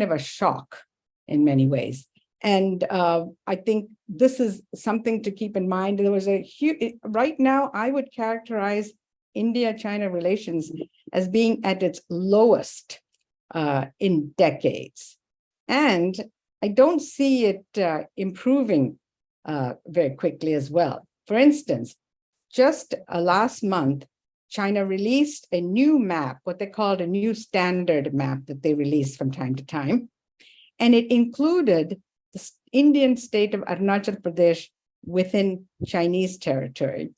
of a shock in many ways. And I think this is something to keep in mind. There was a huge, right now, I would characterize India-China relations as being at its lowest in decades. And I don't see it improving very quickly as well. For instance, just last month, China released a new map, what they called a new standard map that they release from time to time. And it included the Indian state of Arunachal Pradesh within Chinese territory.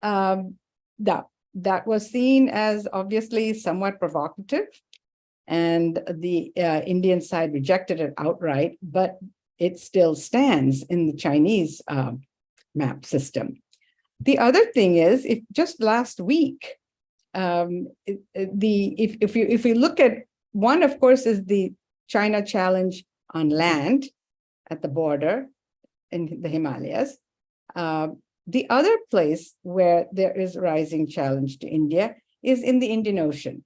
That was seen as obviously somewhat provocative, and the Indian side rejected it outright, but it still stands in the Chinese map system. The other thing is, if just last week, if we look at one, of course, is the China challenge on land at the border in the Himalayas. The other place where there is a rising challenge to India is in the Indian Ocean.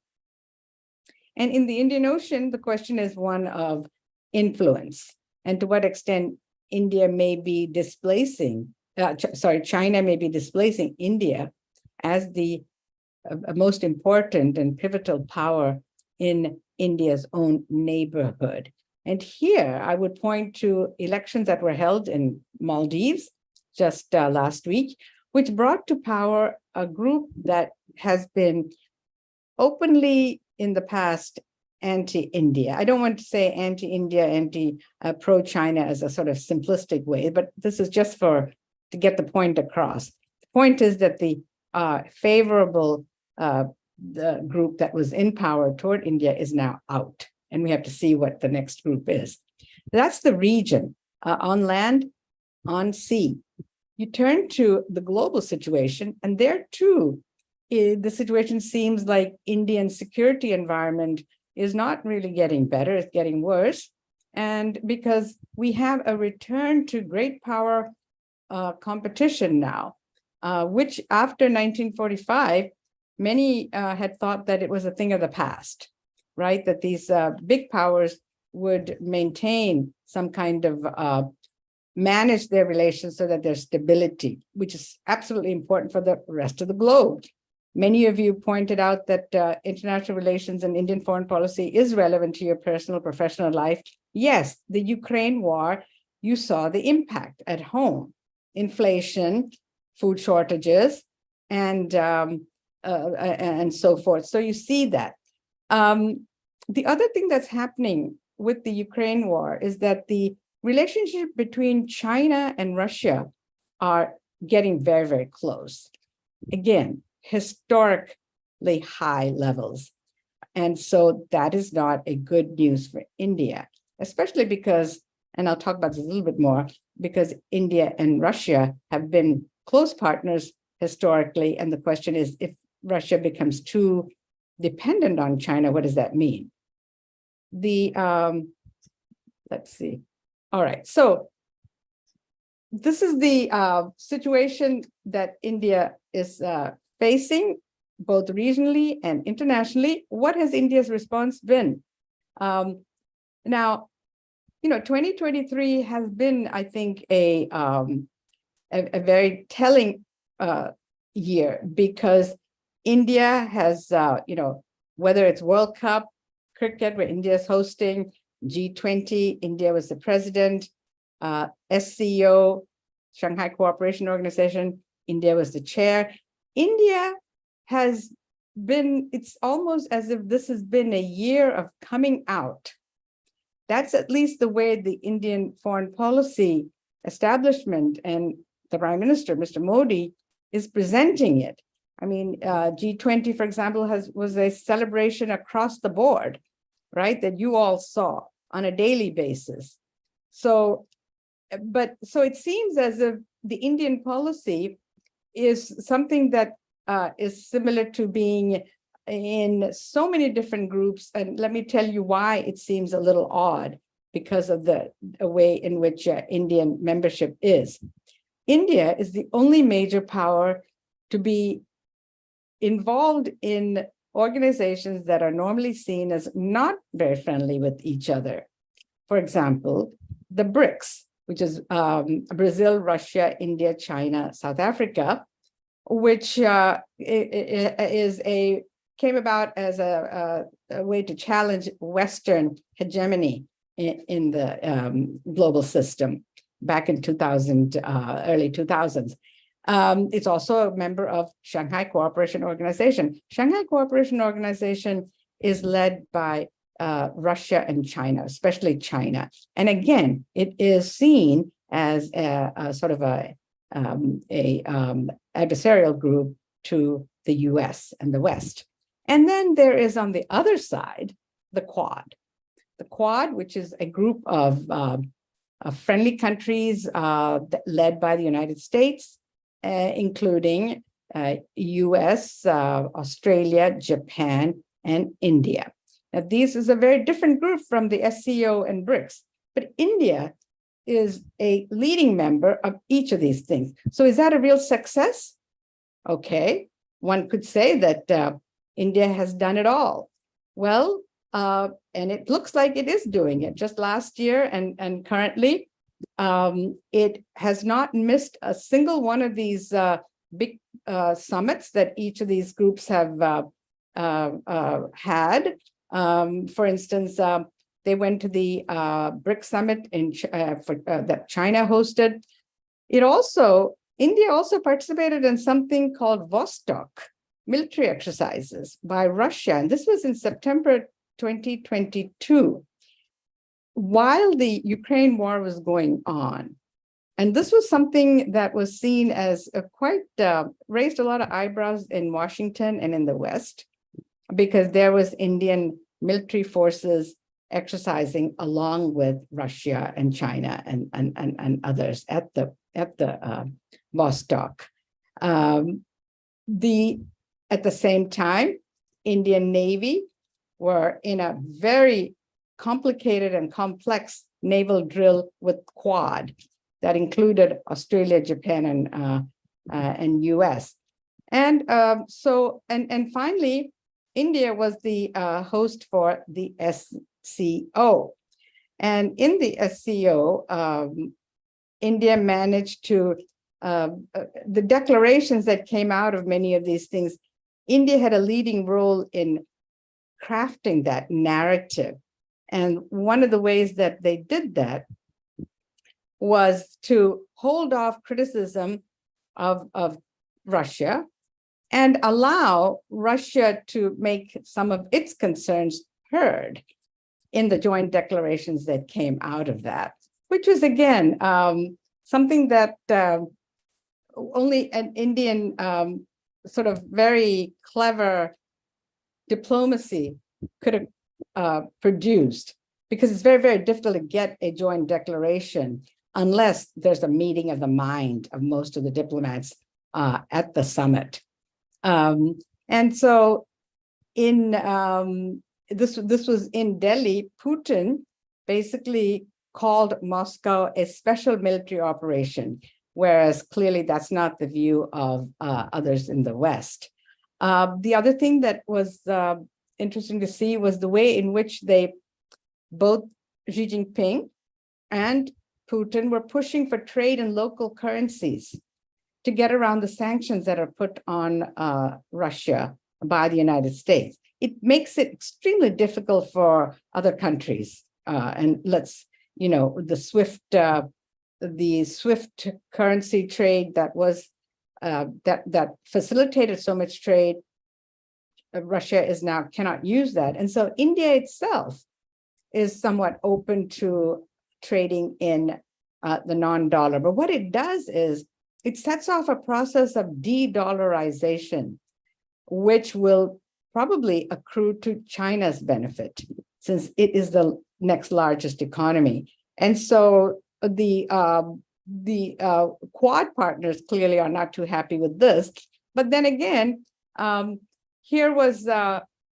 And in the Indian Ocean, the question is one of influence and to what extent India may be displacing, China may be displacing India as the most important and pivotal power in India's own neighborhood. And here I would point to elections that were held in Maldives just last week, which brought to power a group that has been openly in the past anti-India. I don't want to say anti-India, pro-China as a sort of simplistic way, but this is just to get the point across. The point is that the favorable the group that was in power toward India is now out, and we have to see what the next group is. That's the region. On land, on sea. You turn to the global situation, and there too, the situation seems like Indian security environment is not really getting better, it's getting worse. And because we have a return to great power competition now, which after 1945, many had thought that it was a thing of the past, right? That these big powers would maintain some kind of manage their relations so that there's stability, which is absolutely important for the rest of the globe. Many of you pointed out that international relations and Indian foreign policy is relevant to your personal, professional life. Yes, the Ukraine war, you saw the impact at home, inflation, food shortages, and so forth. So you see that. The other thing that's happening with the Ukraine war is that the relationship between China and Russia are getting very, very close. Again, historically high levels. And so that is not a good news for India, especially because, and I'll talk about this a little bit more, because India and Russia have been close partners historically. And the question is, if Russia becomes too dependent on China, what does that mean? Let's see. All right, so this is the situation that India is facing, both regionally and internationally. What has India's response been? Now, 2023 has been, I think, a very telling year, because India has, whether it's World Cup cricket, where India is hosting, G20, India was the president, SCO, Shanghai Cooperation Organization, India was the chair. India has been, it's almost as if this has been a year of coming out. That's at least the way the Indian foreign policy establishment and the Prime Minister, Mr. Modi, is presenting it. I mean, G20, for example, was a celebration across the board, right, that you all saw on a daily basis. So it seems as if the Indian policy is something that is similar to being in so many different groups. And let me tell you why it seems a little odd, because of the way in which Indian membership is. India is the only major power to be involved in organizations that are normally seen as not very friendly with each other. For example, the BRICS, which is Brazil, Russia, India, China, South Africa, which came about as a way to challenge Western hegemony in the global system back in 2000, early 2000s. It's also a member of Shanghai Cooperation Organization. Shanghai Cooperation Organization is led by Russia and China, especially China. And again, it is seen as a sort of adversarial group to the US and the West. And then there is on the other side, the Quad. The Quad, which is a group of friendly countries led by the United States, including US, Australia, Japan, and India. Now, this is a very different group from the SCO and BRICS, but India is a leading member of each of these things. So is that a real success? Okay, one could say that India has done it all. Well, and it looks like it is doing it. Just last year and currently, it has not missed a single one of these big summits that each of these groups have had. For instance, they went to the BRICS summit that China hosted. India also participated in something called Vostok, military exercises by Russia. And this was in September 2022, while the Ukraine war was going on. And this was something that was seen as raised a lot of eyebrows in Washington and in the West, because there was Indian military forces exercising along with Russia and China and others at the Vostok. At the same time, Indian Navy were in a very complicated and complex naval drill with Quad that included Australia, Japan, and US. And finally, India was the host for the SCO. And in the SCO, India managed to, the declarations that came out of many of these things, India had a leading role in crafting that narrative. And one of the ways that they did that was to hold off criticism of Russia and allow Russia to make some of its concerns heard in the joint declarations that came out of that, which was, again, something that only an Indian sort of very clever diplomacy could have produced, because it's very, very difficult to get a joint declaration unless there's a meeting of the mind of most of the diplomats at the summit. And so this was in Delhi, Putin basically called Moscow a special military operation, whereas clearly that's not the view of others in the West. The other thing that was interesting to see was the way in which both Xi Jinping and Putin were pushing for trade in local currencies to get around the sanctions that are put on Russia by the United States. It makes it extremely difficult for other countries. And the SWIFT currency trade that was that facilitated so much trade, Russia cannot use that. And so India itself is somewhat open to trading in the non-dollar. But what it does is it sets off a process of de-dollarization, which will probably accrue to China's benefit, since it is the next largest economy. And so the Quad partners clearly are not too happy with this. But then again, here was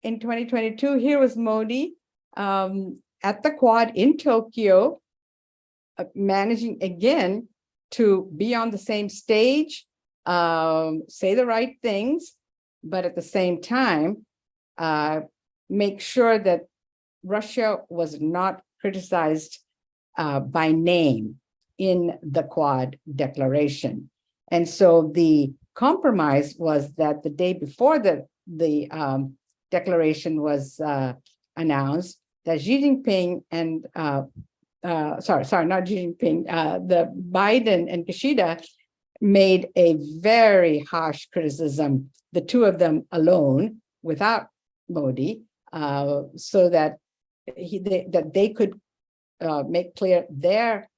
in 2022, here was Modi at the Quad in Tokyo, managing again to be on the same stage, say the right things, but at the same time, make sure that Russia was not criticized by name in the Quad declaration. And so the compromise was that the day before the declaration was announced, that Xi Jinping and not Xi Jinping, the Biden and Kishida made a very harsh criticism, the two of them alone, without Modi, so that they could make clear their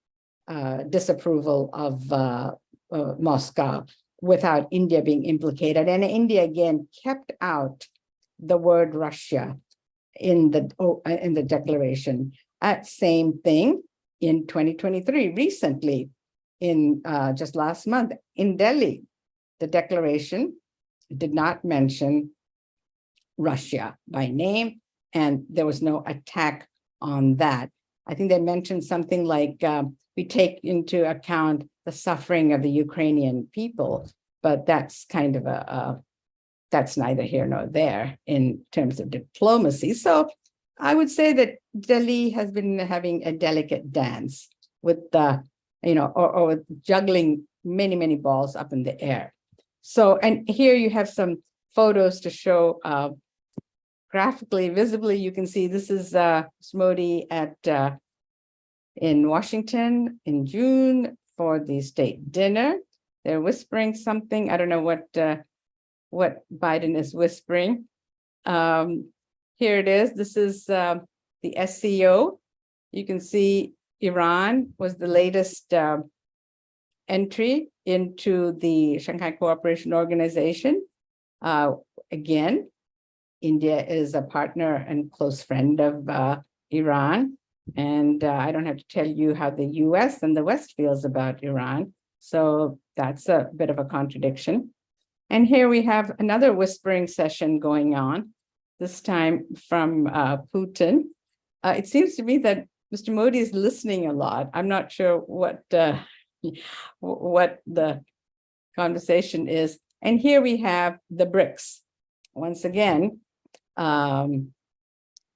disapproval of Moscow without India being implicated. And India again kept out the word Russia in the declaration. Same thing in 2023, recently, in just last month in Delhi, the declaration did not mention Russia by name, and there was no attack on that. I think they mentioned something like, we take into account the suffering of the Ukrainian people, but that's kind of that's neither here nor there in terms of diplomacy. So I would say that Delhi has been having a delicate dance with the, or juggling many, many balls up in the air. So, and here you have some photos to show graphically, visibly, you can see this is Modi in Washington in June for the state dinner. They're whispering something. I don't know what Biden is whispering. Here it is. This is the SCO. You can see Iran was the latest entry into the Shanghai Cooperation Organization. Again, India is a partner and close friend of Iran. And I don't have to tell you how the US and the West feels about Iran. So that's a bit of a contradiction. And here we have another whispering session going on, this time from Putin. It seems to me that Mr. Modi is listening a lot. I'm not sure what the conversation is. And here we have the BRICS. Once again,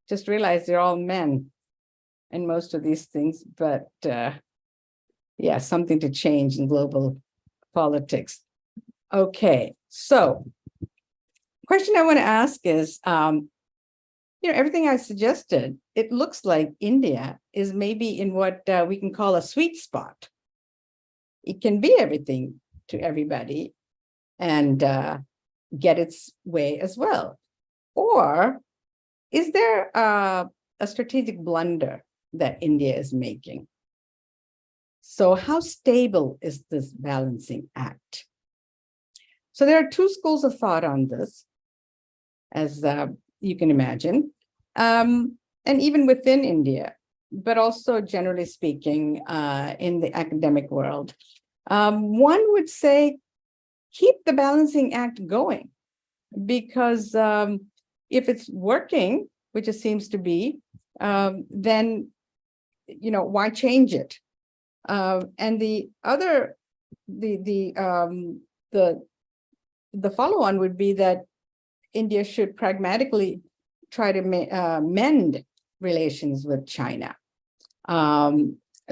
just realize they're all men in most of these things, but yeah, something to change in global politics. Okay, so question I want to ask is, everything I suggested, it looks like India is maybe in what we can call a sweet spot. It can be everything to everybody and get its way as well. Or is there a strategic blunder that India is making? So how stable is this balancing act? So there are two schools of thought on this, as you can imagine, and even within India, but also generally speaking in the academic world. One would say, keep the balancing act going, because if it's working, which it seems to be, then why change it? And the other, the follow-on would be that India should pragmatically try to mend relations with China.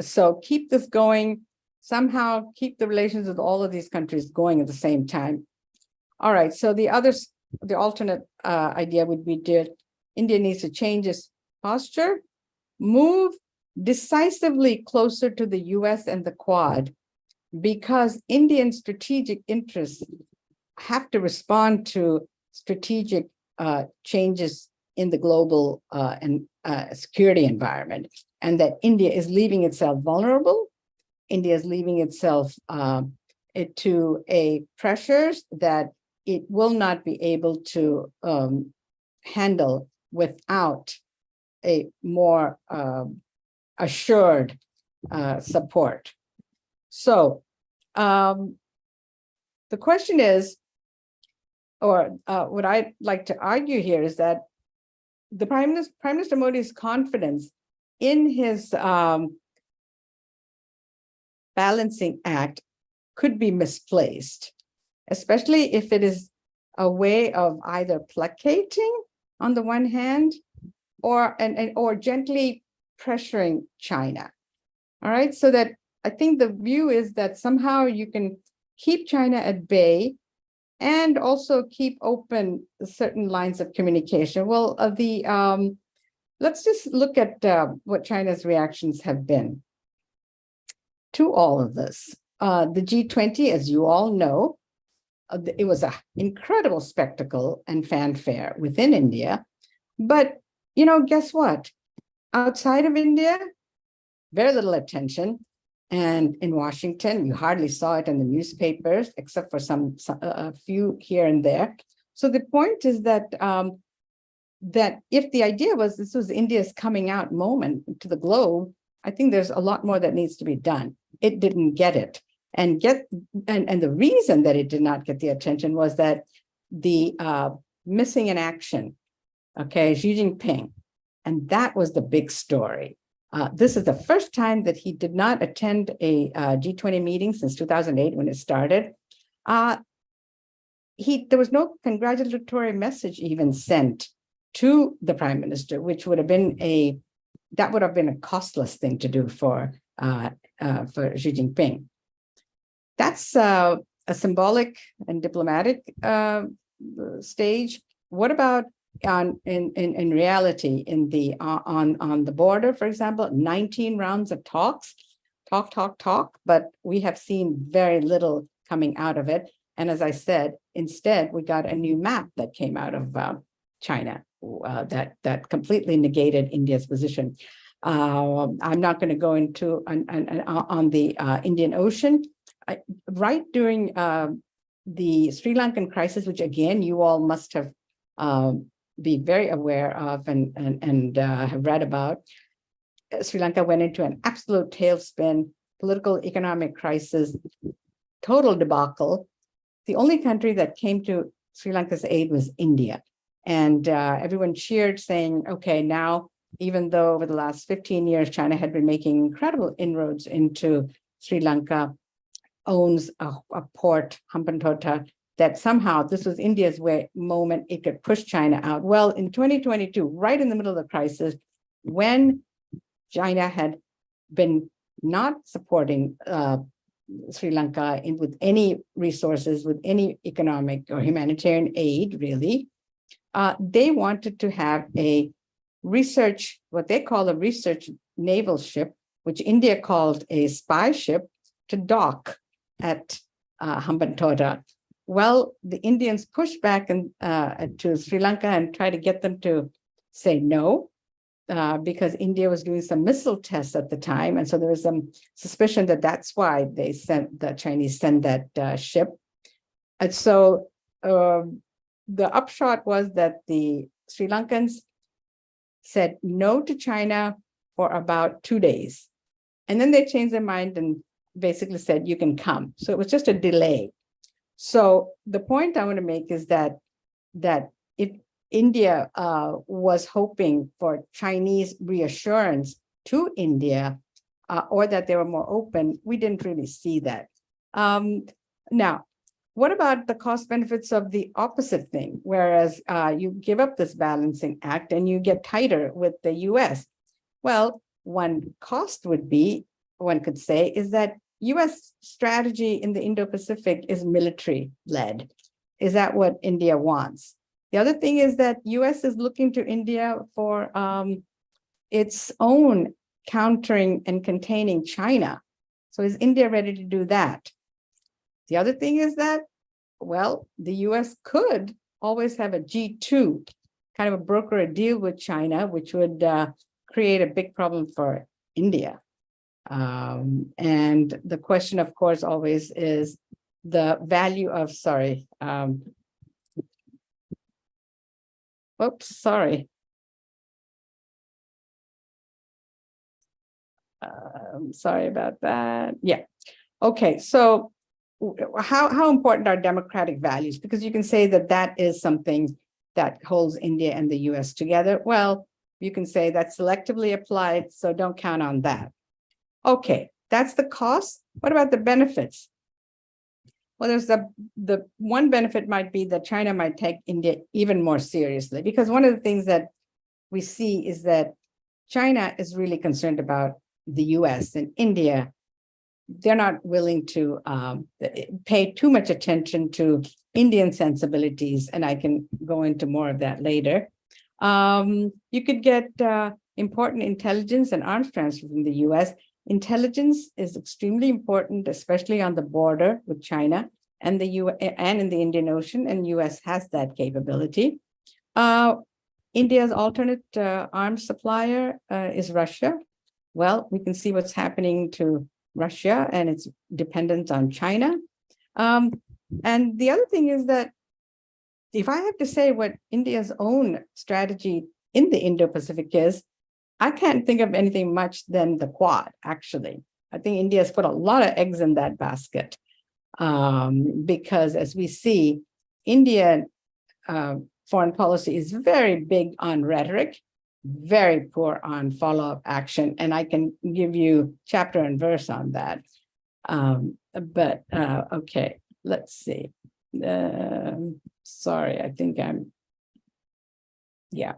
So keep this going, somehow keep the relations with all of these countries going at the same time. All right, so the alternate idea would be that India needs to change its posture, move decisively closer to the US and the Quad, because Indian strategic interests have to respond to strategic changes in the global and security environment, and that India is leaving itself vulnerable. India is leaving itself to pressures that it will not be able to handle without a more assured support. So the question is, or what I'd like to argue here is that the Prime Minister Modi's confidence in his balancing act could be misplaced, especially if it is a way of either placating on the one hand, or gently pressuring China. All right, so that I think the view is that somehow you can keep China at bay and also keep open certain lines of communication. Well, let's just look at what China's reactions have been to all of this. The G20, as you all know, it was an incredible spectacle and fanfare within India. But, guess what? Outside of India, very little attention. And in Washington, you hardly saw it in the newspapers, except for a few here and there. So the point is that that if the idea was this was India's coming out moment to the globe, I think there's a lot more that needs to be done. It didn't get it. And the reason that it did not get the attention was that the missing in action, okay, Xi Jinping, and that was the big story. This is the first time that he did not attend a G20 meeting since 2008 when it started. There was no congratulatory message even sent to the prime minister, which would have been a costless thing to do for Xi Jinping. That's a symbolic and diplomatic stage. What about in reality, on the border, for example, 19 rounds of talks, talk, but we have seen very little coming out of it. And as I said, instead, we got a new map that came out of China that completely negated India's position. I'm not going to go into on the Indian Ocean. Right during the Sri Lankan crisis, which again, you all must have be very aware of and have read about, Sri Lanka went into an absolute tailspin, political, economic crisis, total debacle. The only country that came to Sri Lanka's aid was India. And everyone cheered, saying, okay, now, even though over the last 15 years, China had been making incredible inroads into Sri Lanka, owns a port, Hambantota, that somehow this was India's moment it could push China out. Well, in 2022, right in the middle of the crisis, when China had been not supporting Sri Lanka with any resources, with any economic or humanitarian aid, really, they wanted to have a research, what they call a research naval ship, which India called a spy ship, to dock at Hambantota. Well, the Indians pushed back to Sri Lanka and tried to get them to say no, because India was doing some missile tests at the time. And so there was some suspicion that that's why the Chinese sent that ship. And so the upshot was that the Sri Lankans said no to China for about 2 days. And then they changed their mind and basically said, you can come. So it was just a delay. So the point I want to make is that if India was hoping for Chinese reassurance to India, or that they were more open, we didn't really see that. Now, what about the cost benefits of the opposite thing? Whereas you give up this balancing act and you get tighter with the US. Well, one cost would be, one could say, is that US strategy in the Indo-Pacific is military-led. Is that what India wants? The other thing is that US is looking to India for its own countering and containing China. So is India ready to do that? The other thing is that, well, the US could always have a G2, kind of broker a deal with China, which would create a big problem for India. And the question, of course, always is the value of, oops, sorry. Sorry about that. Yeah. Okay. So how important are democratic values? Because you can say that that is something that holds India and the US together. Well, you can say that's selectively applied, so don't count on that. Okay, that's the cost. What about the benefits? Well, there's the one benefit might be that China might take India even more seriously, because one of the things that we see is that China is really concerned about the US and India. They're not willing to pay too much attention to Indian sensibilities, and I can go into more of that later. You could get important intelligence and arms transfer from the US. Intelligence is extremely important, especially on the border with China and and in the Indian Ocean, and US has that capability. India's alternate arms supplier is Russia. Well, we can see what's happening to Russia and its dependence on China. And the other thing is that if I have to say what India's own strategy in the Indo-Pacific is, I can't think of anything much than the Quad, actually. I think India has put a lot of eggs in that basket because, as we see, Indian foreign policy is very big on rhetoric, very poor on follow-up action, and I can give you chapter and verse on that. Okay, let's see. Sorry, I think yeah.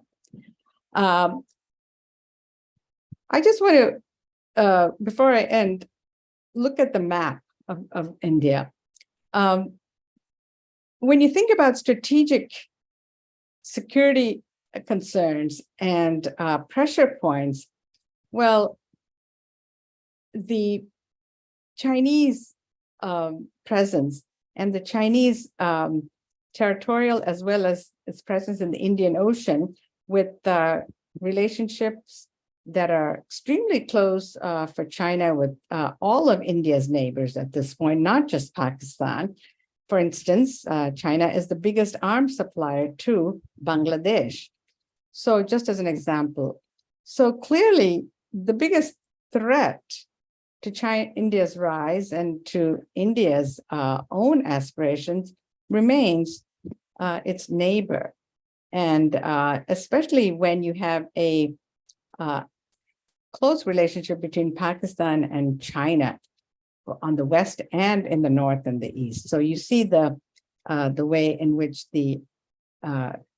I just want to, before I end, look at the map of India. When you think about strategic security concerns and pressure points, well, the Chinese presence and the Chinese territorial as well as its presence in the Indian Ocean with relationships that are extremely close for China with all of India's neighbors at this point, not just Pakistan. For instance, China is the biggest arms supplier to Bangladesh. So just as an example, so clearly the biggest threat to India's rise and to India's own aspirations remains its neighbor. And especially when you have a close relationship between Pakistan and China on the west and in the north and the east. So you see the way in which the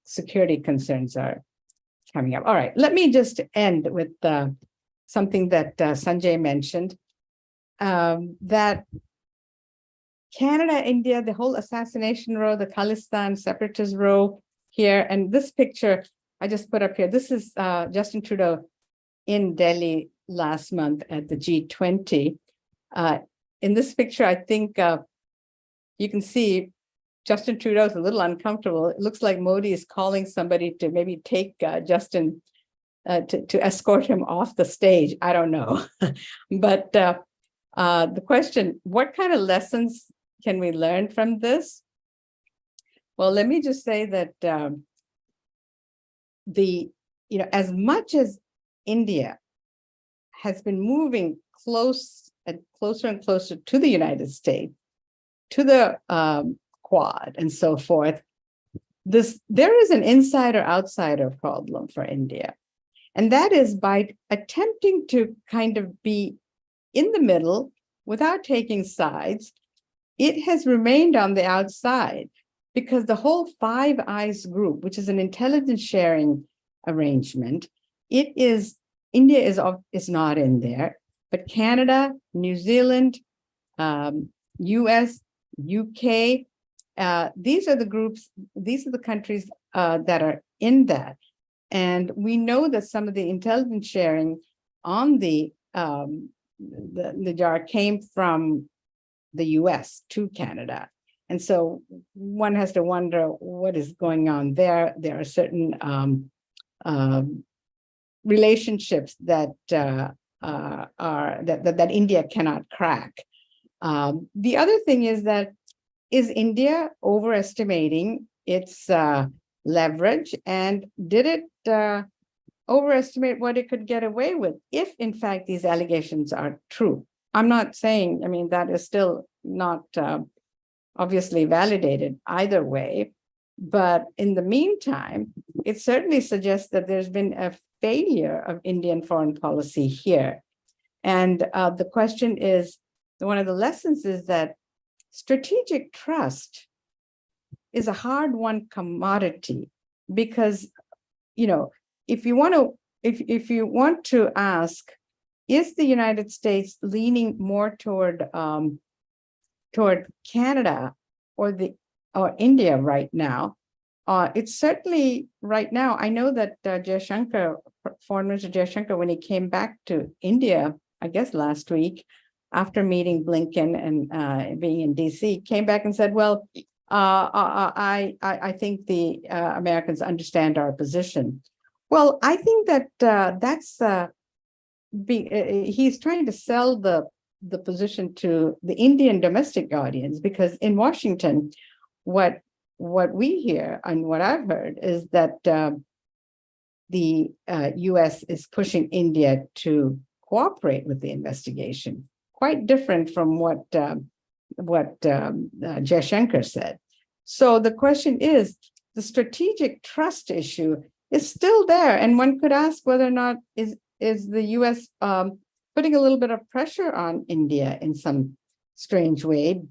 security concerns are coming up. All right, let me just end with something that Sanjay mentioned, that Canada, India, the whole assassination row, the Khalistan separatist row here, and this picture I just put up here. This is Justin Trudeau in Delhi last month at the G20. In this picture, I think you can see Justin Trudeau is a little uncomfortable. It looks like Modi is calling somebody to maybe take Justin to escort him off the stage. I don't know. But the question, what kind of lessons can we learn from this? Well, let me just say that as much as India has been moving closer and closer to the United States, to the Quad and so forth, there is an insider-outsider problem for India. And that is by attempting to kind of be in the middle without taking sides, it has remained on the outside because the whole Five Eyes group, which is an intelligence sharing arrangement, India is not in there, but Canada, New Zealand, US, UK, these are the groups, these are the countries that are in that. And we know that some of the intelligence sharing on the JAR came from the US to Canada. And so one has to wonder what is going on there. There are certain relationships that that India cannot crack. The other thing is that, is India overestimating its leverage, and did it overestimate what it could get away with if, in fact, these allegations are true? I'm not saying, I mean, that is still not obviously validated either way, but in the meantime, it certainly suggests that there's been a failure of Indian foreign policy here. And the question is, one of the lessons is that strategic trust is a hard-won commodity because, if you want to ask, is the United States leaning more toward Canada or India right now? It's certainly right now. I know that Foreign Minister Jaishankar, when he came back to India, I guess last week, after meeting Blinken and being in DC, came back and said, "Well, I think the Americans understand our position." Well, I think that he's trying to sell the position to the Indian domestic audience, because in Washington, what we hear and what I've heard is that the U.S. is pushing India to cooperate with the investigation, quite different from what Jaishankar said. So the question is, the strategic trust issue is still there, and one could ask whether or not is the U.S. Putting a little bit of pressure on India in some strange way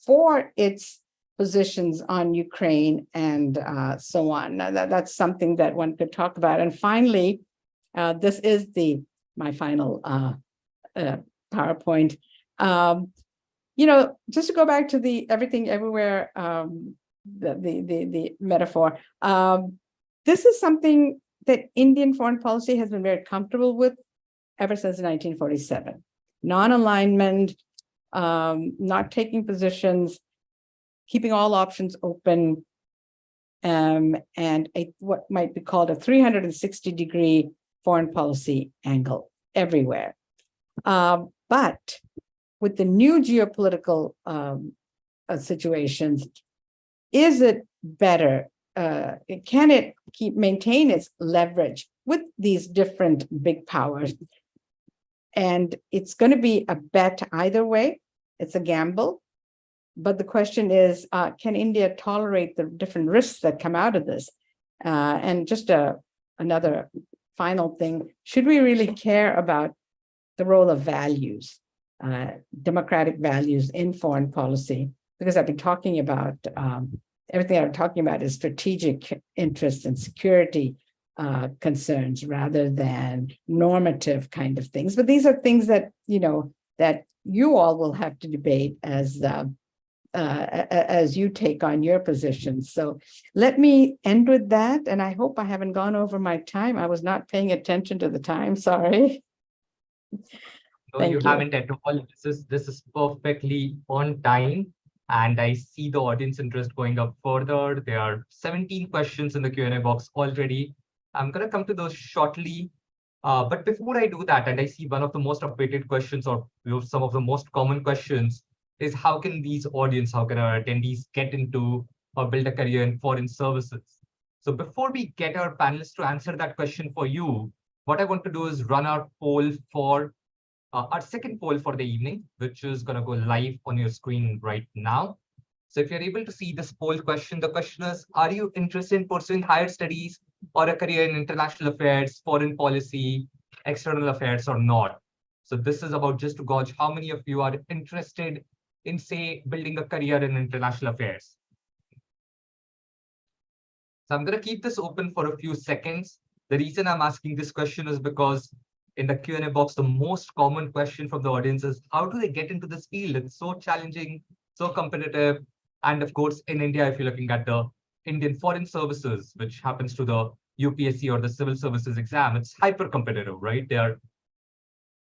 for its positions on Ukraine and so on. Now, that's something that one could talk about. And finally, this is my final PowerPoint. Just to go back to the everything everywhere, the metaphor. This is something that Indian foreign policy has been very comfortable with ever since 1947. Non-alignment, not taking positions, keeping all options open, and what might be called a 360-degree foreign policy angle everywhere. But with the new geopolitical situations, is it better? Can it maintain its leverage with these different big powers? And it's going to be a bet either way. It's a gamble. But the question is, can India tolerate the different risks that come out of this? And just another final thing, should we really care about the role of values, democratic values in foreign policy? Because I've been talking about, everything I'm talking about is strategic interest and security concerns rather than normative kind of things. But these are things that, that you all will have to debate as you take on your positions. So let me end with that. And I hope I haven't gone over my time. I was not paying attention to the time. Sorry. No, you haven't at all. This is perfectly on time. And I see the audience interest going up further. There are 17 questions in the Q&A box already. I'm going to come to those shortly. But before I do that, and I see one of the most updated questions, or some of the most common questions, is how can our attendees get into or build a career in foreign services? So before we get our panelists to answer that question for you, what I want to do is run our poll for our second poll for the evening, which is going to go live on your screen right now. So if you're able to see this poll question, the question is, are you interested in pursuing higher studies or a career in international affairs, foreign policy, external affairs, or not? So this is about just to gauge how many of you are interested in, say, building a career in international affairs. So I'm going to keep this open for a few seconds. The reason I'm asking this question is because in the Q&A box, the most common question from the audience is, how do they get into this field? It's so challenging, so competitive. And of course, in India, if you're looking at the Indian Foreign Services, which happens to the UPSC or the civil services exam, it's hyper competitive, right? There are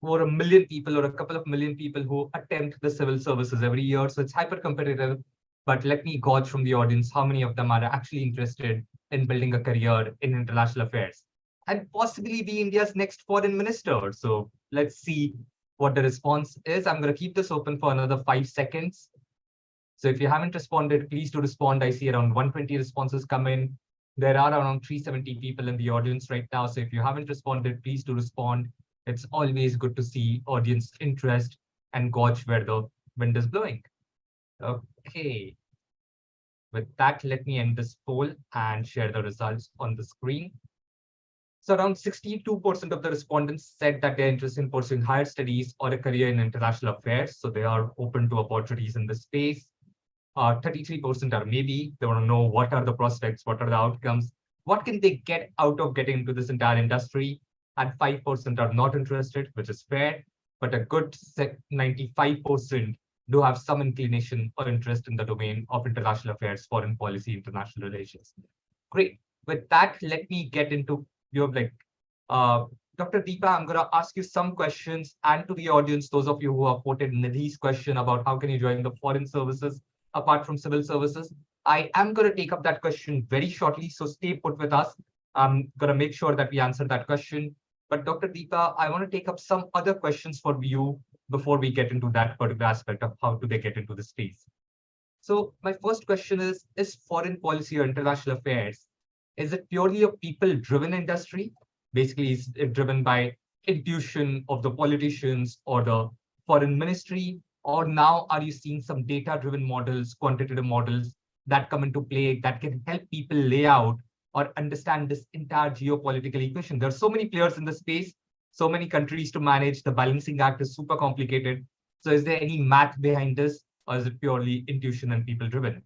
over 1 million people or a couple of million people who attempt the civil services every year. So it's hyper competitive. But let me gauge from the audience how many of them are actually interested in building a career in international affairs and possibly be India's next foreign minister. So let's see what the response is. I'm going to keep this open for another 5 seconds. So if you haven't responded, please do respond. I see around 120 responses come in. There are around 370 people in the audience right now. So if you haven't responded, please do respond. It's always good to see audience interest and gauge where the wind is blowing. Okay. With that, let me end this poll and share the results on the screen. So around 62% of the respondents said that they're interested in pursuing higher studies or a career in international affairs. So they are open to opportunities in this space. 33% are maybe. They want to know what are the prospects, what are the outcomes, what can they get out of getting into this entire industry. And 5% are not interested, which is fair. But a good 95% do have some inclination or interest in the domain of international affairs, foreign policy, international relations. Great. With that, let me get into your uh, Dr. Deepa, I'm going to ask you some questions, and to the audience, those of you who have quoted Nidhi's question about how can you join the foreign services apart from civil services. I am going to take up that question very shortly, so stay put with us. I'm going to make sure that we answer that question. But Dr. Deepa, I want to take up some other questions for you before we get into that particular aspect of how do they get into the space. So my first question is foreign policy or international affairs, is it purely a people-driven industry? Basically, is it driven by intuition of the politicians or the foreign ministry? Or now are you seeing some data-driven models, quantitative models that come into play that can help people lay out or understand this entire geopolitical equation? There are so many players in the space, so many countries to manage. The balancing act is super complicated. So is there any math behind this, or is it purely intuition and people driven?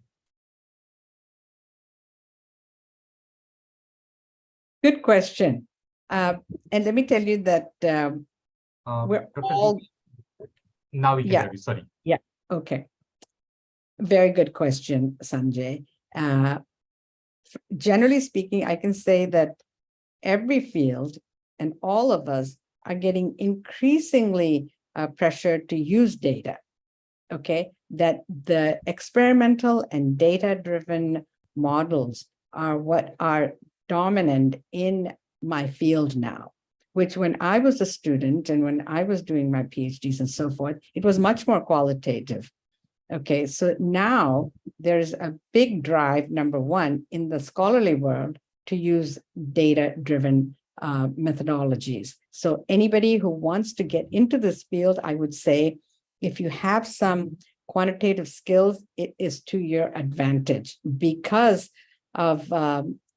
Good question. And let me tell you that we're Dr. all, now we can yeah, hear you. Sorry. yeah, okay. Very good question, Sanjay. Generally speaking, I can say that every field and all of us are getting increasingly pressured to use data. Okay, that the experimental and data-driven models are what are dominant in my field now, which when I was a student and when I was doing my PhDs and so forth, it was much more qualitative. Okay, so now there's a big drive, number one, in the scholarly world to use data-driven methodologies. So anybody who wants to get into this field, I would say, if you have some quantitative skills, it is to your advantage because of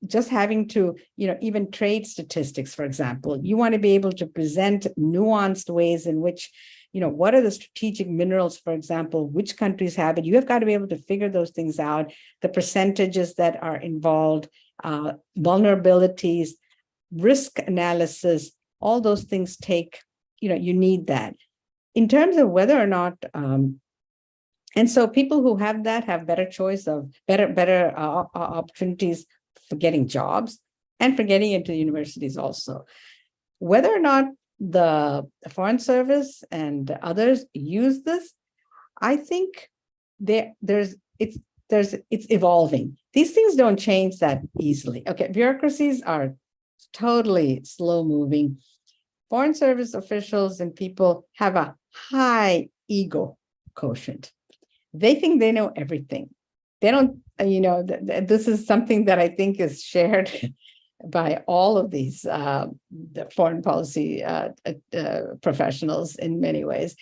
just having to, even trade statistics, for example, you want to be able to present nuanced ways in which, what are the strategic minerals, for example, which countries have it? You have got to be able to figure those things out, the percentages that are involved, vulnerabilities, risk analysis, all those things take, you need that. In terms of whether or not, and so people who have that have better choice of better opportunities for getting jobs and for getting into universities also. Whether or not the Foreign Service and others use this, I think it's evolving. These things don't change that easily. Okay, bureaucracies are totally slow moving. Foreign Service officials and people have a high ego quotient. They think they know everything. They don't, this is something that I think is shared by all of these the foreign policy professionals in many ways.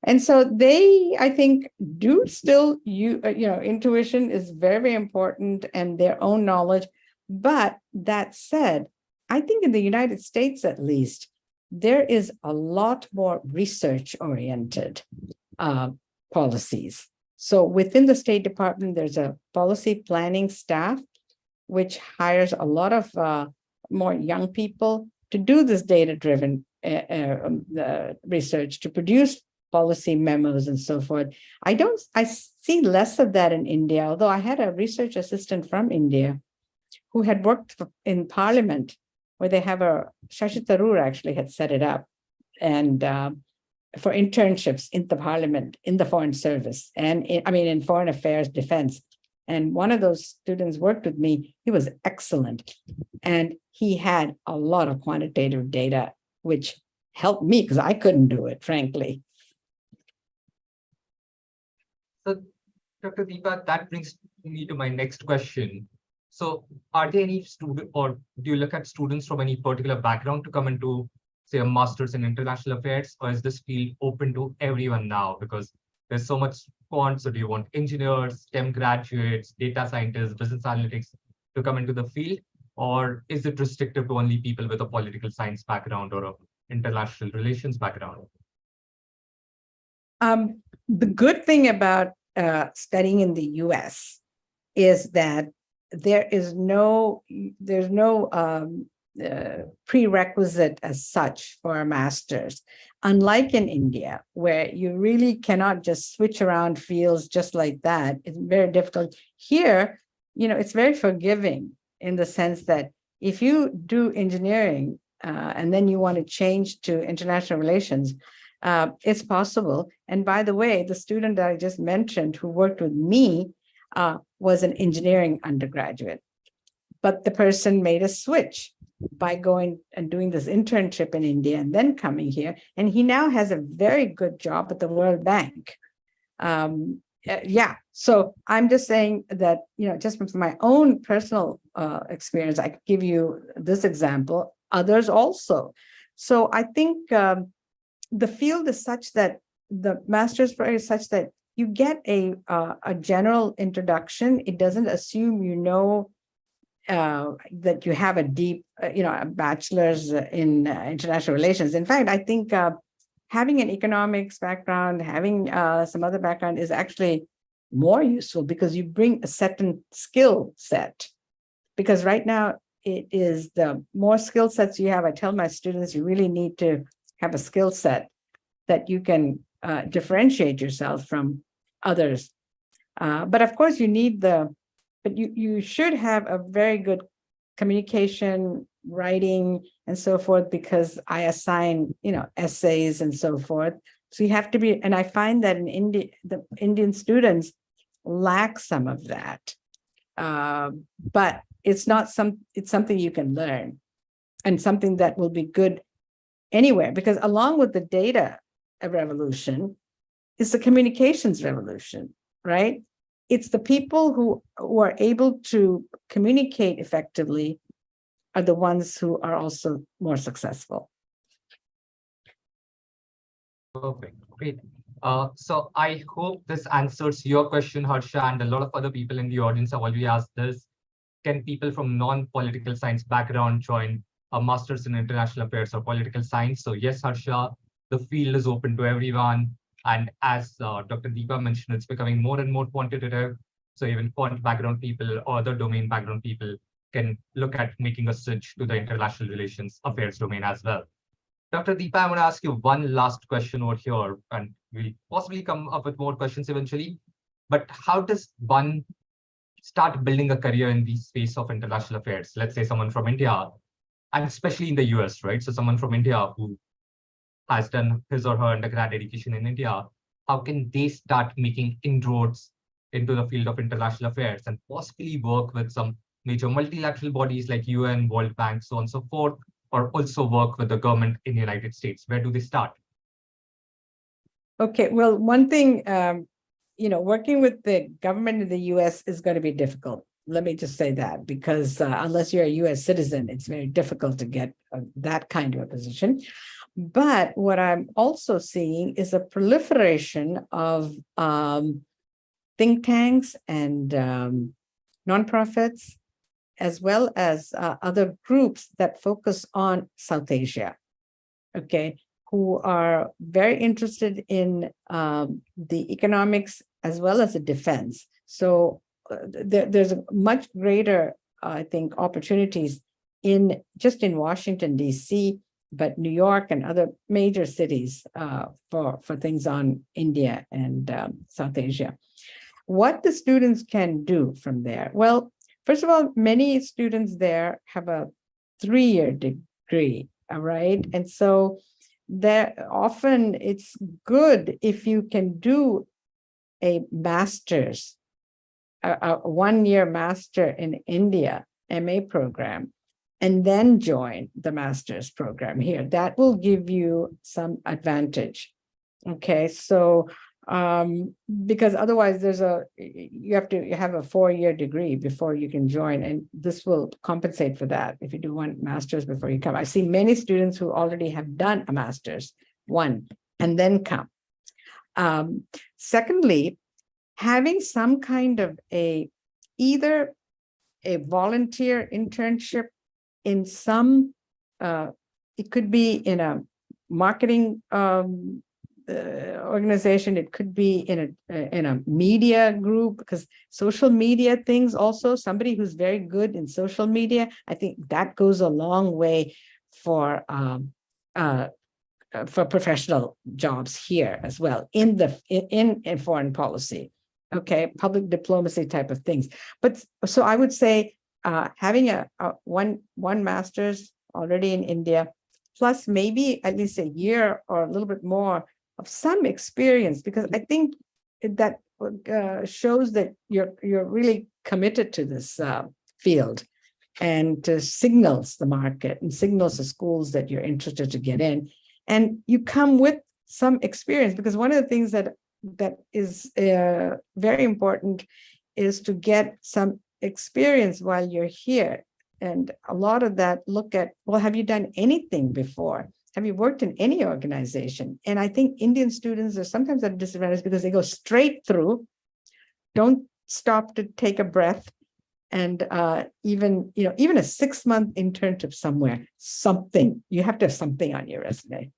And so they, I think, do still, intuition is very, very important and their own knowledge. But that said, I think in the United States, at least, there is a lot more research-oriented policies. So within the State Department, there's a policy planning staff, which hires a lot of more young people to do this data-driven research, to produce policy memos and so forth. I see less of that in India, although I had a research assistant from India who had worked in Parliament, where they have Shashi Tharoor actually had set it up, and for internships in the Parliament, in the Foreign Service, and in Foreign Affairs, Defense. And one of those students worked with me. He was excellent. And he had a lot of quantitative data, which helped me because I couldn't do it, frankly. So, Dr. Deepa, that brings me to my next question. So are there any student, or do you look at students from any particular background to come into, say, a master's in international affairs, or is this field open to everyone now? Because there's so much quant, so do you want engineers, STEM graduates, data scientists, business analytics to come into the field? Or is it restricted to only people with a political science background or an international relations background? The good thing about studying in the US is that there's no prerequisite as such for a master's, unlike in India, where you really cannot just switch around fields just like that. It's very difficult. Here, it's very forgiving in the sense that if you do engineering and then you want to change to international relations, it's possible. And by the way, the student that I just mentioned who worked with me was an engineering undergraduate, but the person made a switch by going and doing this internship in India and then coming here. And he now has a very good job at the World Bank. So I'm just saying that, just from my own personal experience, I could give you this example, others also. So I think the field is such that the master's program is such that you get a general introduction. It doesn't assume that you have a deep, a bachelor's in international relations. In fact, I think having an economics background, having some other background is actually more useful because you bring a certain skill set. Because right now, it is the more skill sets you have, I tell my students, you really need to have a skill set that you can differentiate yourself from others. But of course, you should have a very good communication, writing, and so forth, because I assign, essays and so forth. So you have to be, and I find that in India, the Indian students lack some of that. But it's something you can learn and something that will be good anywhere, because along with the data revolution is the communications revolution, right? It's the people who are able to communicate effectively are the ones who are also more successful. Perfect. Great. So I hope this answers your question, Harsha, and a lot of other people in the audience have already asked this. Can people from non-political science background join a master's in international affairs or political science? So yes, Harsha, the field is open to everyone. And as Dr. Deepa mentioned, it's becoming more and more quantitative. So even quant background people or other domain background people can look at making a switch to the international relations affairs domain as well. Dr. Deepa, I want to ask you one last question over here, and we'll possibly come up with more questions eventually. But how does one start building a career in the space of international affairs? Let's say someone from India, and especially in the US, right? So someone from India who has done his or her undergrad education in India, how can they start making inroads into the field of international affairs and possibly work with some major multilateral bodies like UN, World Bank, so on and so forth, or also work with the government in the United States? Where do they start? Okay, well, one thing, working with the government in the US is going to be difficult. Let me just say that, because unless you're a US citizen, it's very difficult to get that kind of a position. But what I'm also seeing is a proliferation of think tanks and nonprofits, as well as other groups that focus on South Asia, okay, who are very interested in the economics as well as the defense. So there's a much greater, I think, opportunities in Washington, D.C., but New York and other major cities for things on India and South Asia. What the students can do from there? Well, first of all, many students there have a 3-year degree, all right? And so often it's good if you can do a master's, a 1-year master in India, MA program, and then join the master's program here. That will give you some advantage. Okay, so because otherwise you have to have a 4-year degree before you can join, and this will compensate for that if you do one master's before you come. I see many students who already have done a master's, one, and then come. Secondly, having some kind of either a volunteer internship in some, it could be in a marketing organization. It could be in a media group, because social media things also, somebody who's very good in social media, I think that goes a long way for professional jobs here as well in foreign policy. Okay, public diplomacy type of things. But so I would say having a one master's already in India, plus maybe at least a year or a little bit more of some experience, because I think that shows that you're really committed to this field, and signals the market and signals the schools that you're interested to get in, and you come with some experience, because one of the things that is very important is to get some experience while you're here. And a lot of that look at, well, have you done anything before? Have you worked in any organization? And I think Indian students are sometimes at a disadvantage because they go straight through, don't stop to take a breath. And even a 6-month internship somewhere, you have to have something on your resume.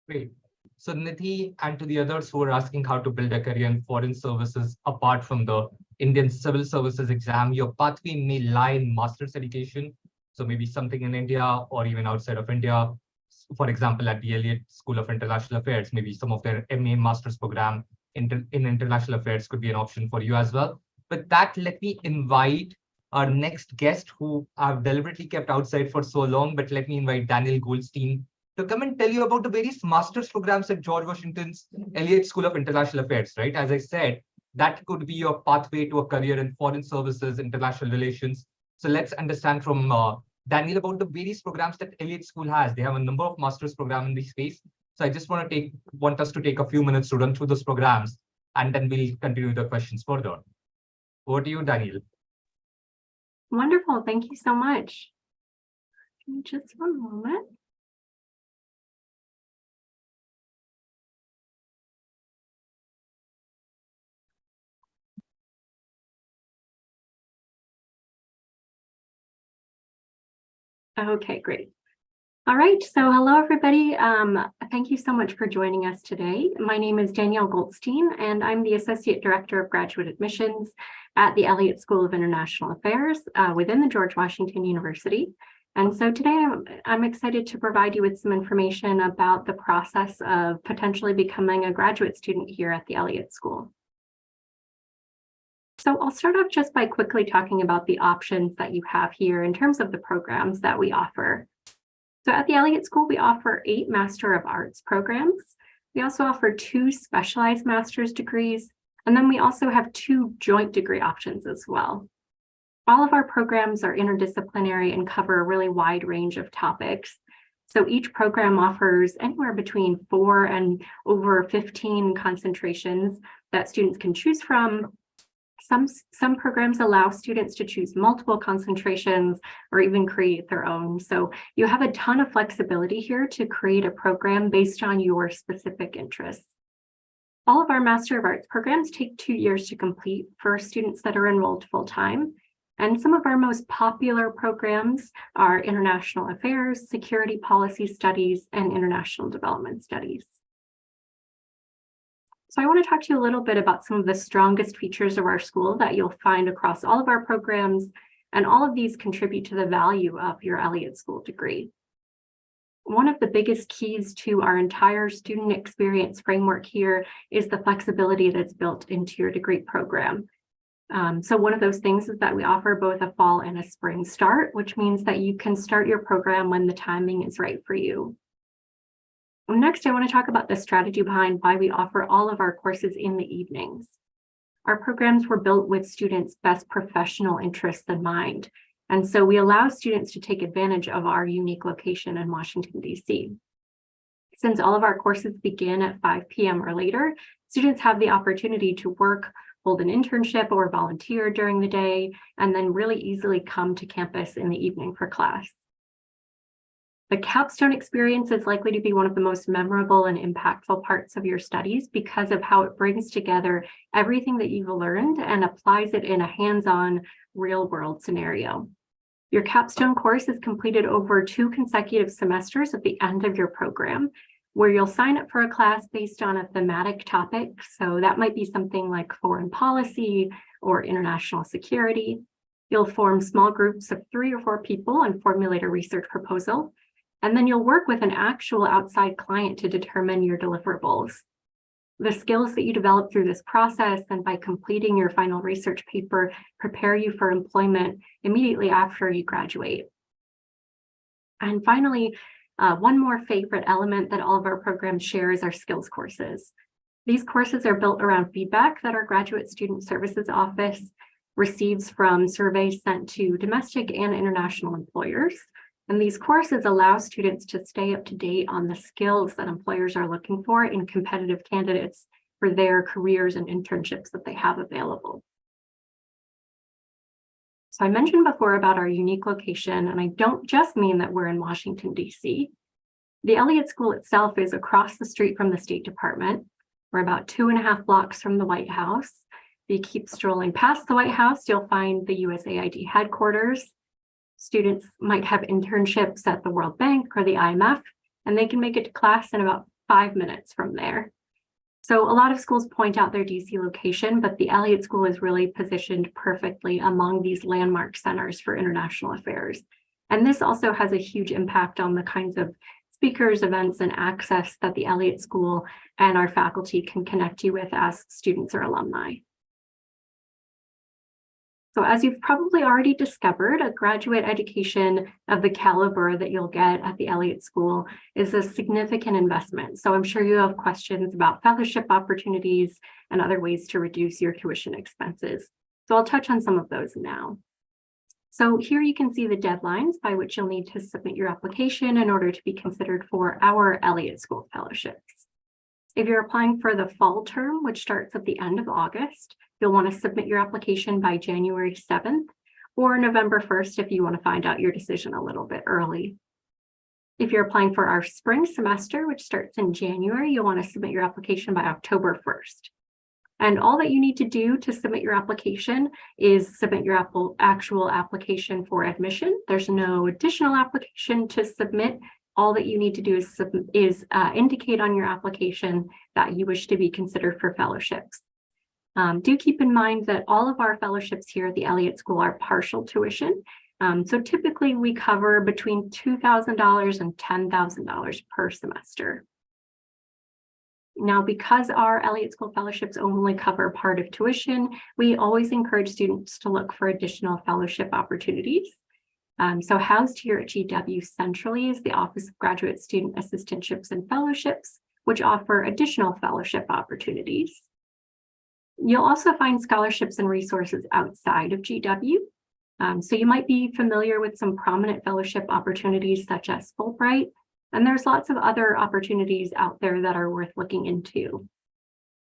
Great. So Nidhi, and to the others who are asking how to build a career in foreign services apart from the Indian Civil Services exam, your pathway may lie in master's education. So maybe something in India or even outside of India. For example, at the Elliott School of International Affairs, maybe some of their MA master's program in international affairs could be an option for you as well. With that, let me invite our next guest, who I've deliberately kept outside for so long, but let me invite Daniel Goldstein to come and tell you about the various master's programs at George Washington's Elliott School of International Affairs, right? As I said, that could be your pathway to a career in foreign services, international relations. So let's understand from Daniel about the various programs that Elliott School has. They have a number of master's programs in this space. So I just want us to take a few minutes to run through those programs, and then we'll continue the questions further. Over to you, Daniel. Wonderful. Thank you so much. Give me just one moment. Okay, great. All right, so hello everybody. Thank you so much for joining us today. My name is Danielle Goldstein, and I'm the Associate Director of Graduate Admissions at the Elliott School of International Affairs within the George Washington University. And so today I'm excited to provide you with some information about the process of potentially becoming a graduate student here at the Elliott School. So I'll start off just by quickly talking about the options that you have here in terms of the programs that we offer. So at the Elliott School, we offer 8 Master of Arts programs. We also offer 2 specialized master's degrees, and then we also have 2 joint degree options as well. All of our programs are interdisciplinary and cover a really wide range of topics. So each program offers anywhere between 4 and over 15 concentrations that students can choose from. Some programs allow students to choose multiple concentrations or even create their own. So you have a ton of flexibility here to create a program based on your specific interests. All of our Master of Arts programs take 2 years to complete for students that are enrolled full-time. And some of our most popular programs are International Affairs, Security Policy Studies, and International Development Studies. So I want to talk to you a little bit about some of the strongest features of our school that you'll find across all of our programs, and all of these contribute to the value of your Elliott School degree. One of the biggest keys to our entire student experience framework here is the flexibility that's built into your degree program. So one of those things is that we offer both a fall and a spring start, which means that you can start your program when the timing is right for you. Next, I want to talk about the strategy behind why we offer all of our courses in the evenings. Our programs were built with students' best professional interests in mind, and so we allow students to take advantage of our unique location in Washington, D.C. Since all of our courses begin at 5 p.m. or later, students have the opportunity to work, hold an internship, or volunteer during the day, and then really easily come to campus in the evening for class. The capstone experience is likely to be one of the most memorable and impactful parts of your studies because of how it brings together everything that you've learned and applies it in a hands-on, real-world scenario. Your capstone course is completed over 2 consecutive semesters at the end of your program, where you'll sign up for a class based on a thematic topic. So that might be something like foreign policy or international security. You'll form small groups of 3 or 4 people and formulate a research proposal. And then you'll work with an actual outside client to determine your deliverables. The skills that you develop through this process and by completing your final research paper prepare you for employment immediately after you graduate. And finally, one more favorite element that all of our programs share is our skills courses. These courses are built around feedback that our Graduate Student Services Office receives from surveys sent to domestic and international employers. And these courses allow students to stay up to date on the skills that employers are looking for in competitive candidates for their careers and internships that they have available. So I mentioned before about our unique location, and I don't just mean that we're in Washington, D.C. The Elliott School itself is across the street from the State Department. We're about 2.5 blocks from the White House. If you keep strolling past the White House, you'll find the USAID headquarters. Students might have internships at the World Bank or the IMF, and they can make it to class in about 5 minutes from there. So a lot of schools point out their DC location, but the Elliott School is really positioned perfectly among these landmark centers for international affairs. And this also has a huge impact on the kinds of speakers, events, and access that the Elliott School and our faculty can connect you with as students or alumni. So as you've probably already discovered, a graduate education of the caliber that you'll get at the Elliott School is a significant investment. So I'm sure you have questions about fellowship opportunities and other ways to reduce your tuition expenses. So I'll touch on some of those now. So here you can see the deadlines by which you'll need to submit your application in order to be considered for our Elliott School fellowships. If you're applying for the fall term, which starts at the end of August, you'll want to submit your application by January 7th or November 1st if you want to find out your decision a little bit early. If you're applying for our spring semester, which starts in January, you'll want to submit your application by October 1st. And all that you need to do to submit your application is submit your actual application for admission. There's no additional application to submit. All that you need to do is indicate on your application that you wish to be considered for fellowships. Do keep in mind that all of our fellowships here at the Elliott School are partial tuition. So typically we cover between $2,000 and $10,000 per semester. Now, because our Elliott School fellowships only cover part of tuition, we always encourage students to look for additional fellowship opportunities. So housed here at GW centrally is the Office of Graduate Student Assistantships and Fellowships, which offer additional fellowship opportunities. You'll also find scholarships and resources outside of GW. So you might be familiar with some prominent fellowship opportunities such as Fulbright, and there's lots of other opportunities out there that are worth looking into.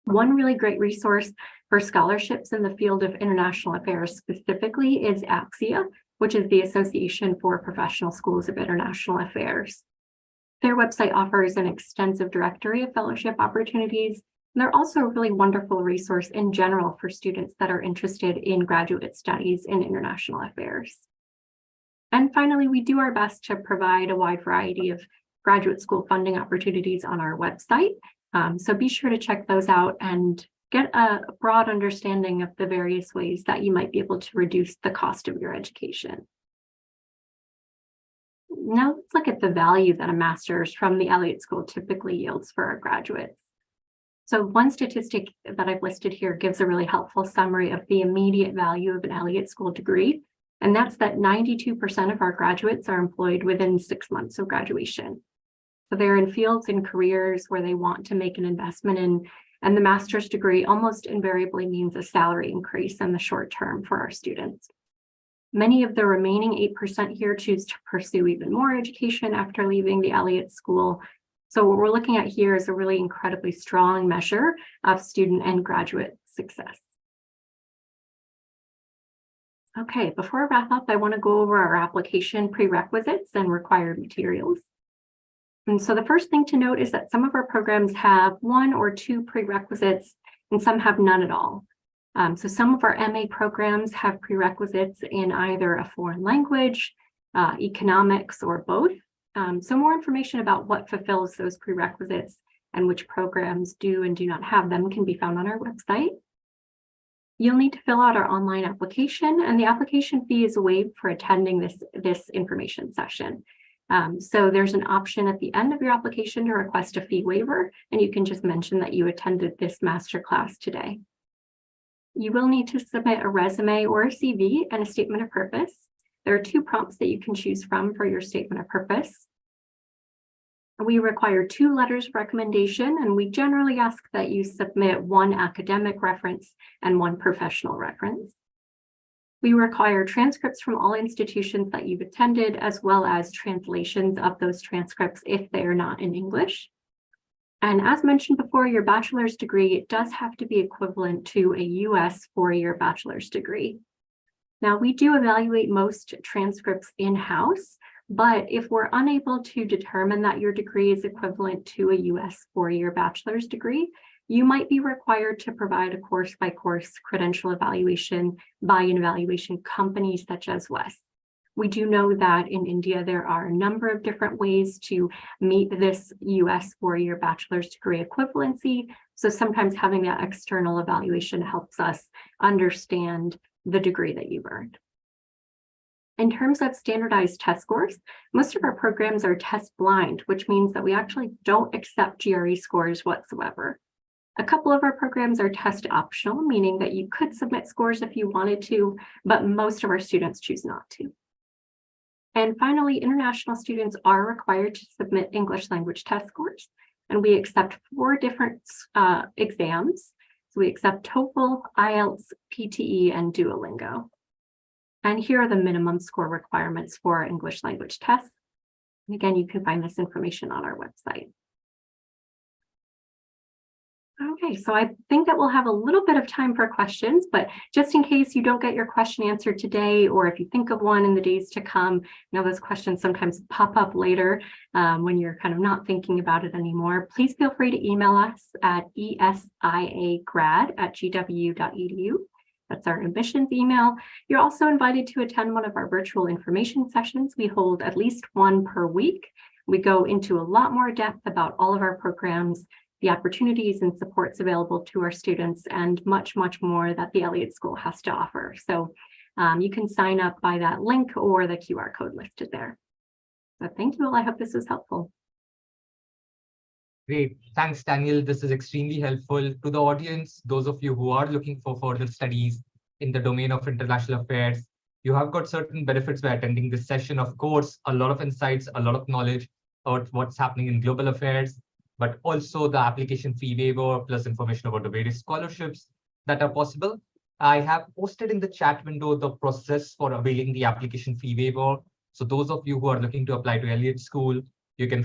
One really great resource for scholarships in the field of international affairs specifically is AXIA, which is the Association for Professional Schools of International Affairs. Their website offers an extensive directory of fellowship opportunities. And they're also a really wonderful resource in general for students that are interested in graduate studies in international affairs. And finally, we do our best to provide a wide variety of graduate school funding opportunities on our website. So be sure to check those out and get a broad understanding of the various ways that you might be able to reduce the cost of your education. Now let's look at the value that a master's from the Elliott School typically yields for our graduates. So one statistic that I've listed here gives a really helpful summary of the immediate value of an Elliott School degree, and that's that 92% of our graduates are employed within 6 months of graduation. So they're in fields and careers where they want to make an investment in, and the master's degree almost invariably means a salary increase in the short term for our students. Many of the remaining 8% here choose to pursue even more education after leaving the Elliott School. So what we're looking at here is a really incredibly strong measure of student and graduate success. Okay, before I wrap up, I want to go over our application prerequisites and required materials. And so the first thing to note is that some of our programs have 1 or 2 prerequisites and some have none at all. So some of our MA programs have prerequisites in either a foreign language, economics, or both. So more information about what fulfills those prerequisites and which programs do and do not have them can be found on our website. You'll need to fill out our online application, and the application fee is waived for attending this information session. So there's an option at the end of your application to request a fee waiver, and you can just mention that you attended this masterclass today. You will need to submit a resume or a CV and a statement of purpose. There are 2 prompts that you can choose from for your statement of purpose. We require 2 letters of recommendation, and we generally ask that you submit 1 academic reference and 1 professional reference. We require transcripts from all institutions that you've attended, as well as translations of those transcripts if they are not in English. And as mentioned before, your bachelor's degree does have to be equivalent to a US 4-year bachelor's degree. Now, we do evaluate most transcripts in-house, but if we're unable to determine that your degree is equivalent to a US 4-year bachelor's degree, you might be required to provide a course-by-course credential evaluation by an evaluation company such as WES. We do know that in India, there are a number of different ways to meet this US 4-year bachelor's degree equivalency. So sometimes having that external evaluation helps us understand the degree that you've earned. In terms of standardized test scores, most of our programs are test blind, which means that we actually don't accept GRE scores whatsoever. A couple of our programs are test optional, meaning that you could submit scores if you wanted to, but most of our students choose not to. And finally, international students are required to submit English language test scores, and we accept 4 different exams. So we accept TOEFL, IELTS, PTE, and Duolingo. And here are the minimum score requirements for our English language tests. And again, you can find this information on our website. Okay, so I think that we'll have a little bit of time for questions, but just in case you don't get your question answered today, or if you think of one in the days to come, those questions sometimes pop up later when you're kind of not thinking about it anymore, please feel free to email us at esiagrad@gw.edu. That's our admissions email. You're also invited to attend one of our virtual information sessions. We hold at least 1 per week. We go into a lot more depth about all of our programs, the opportunities and supports available to our students, and much, much more that the Elliott School has to offer. So you can sign up by that link or the QR code listed there. So thank you all. I hope this was helpful. Great. Thanks, Daniel. This is extremely helpful to the audience. Those of you who are looking for further studies in the domain of international affairs, you have got certain benefits by attending this session. Of course, a lot of insights, a lot of knowledge about what's happening in global affairs, but also the application fee waiver, plus information about the various scholarships that are possible. I have posted in the chat window the process for availing the application fee waiver. So those of you who are looking to apply to Elliott School, you can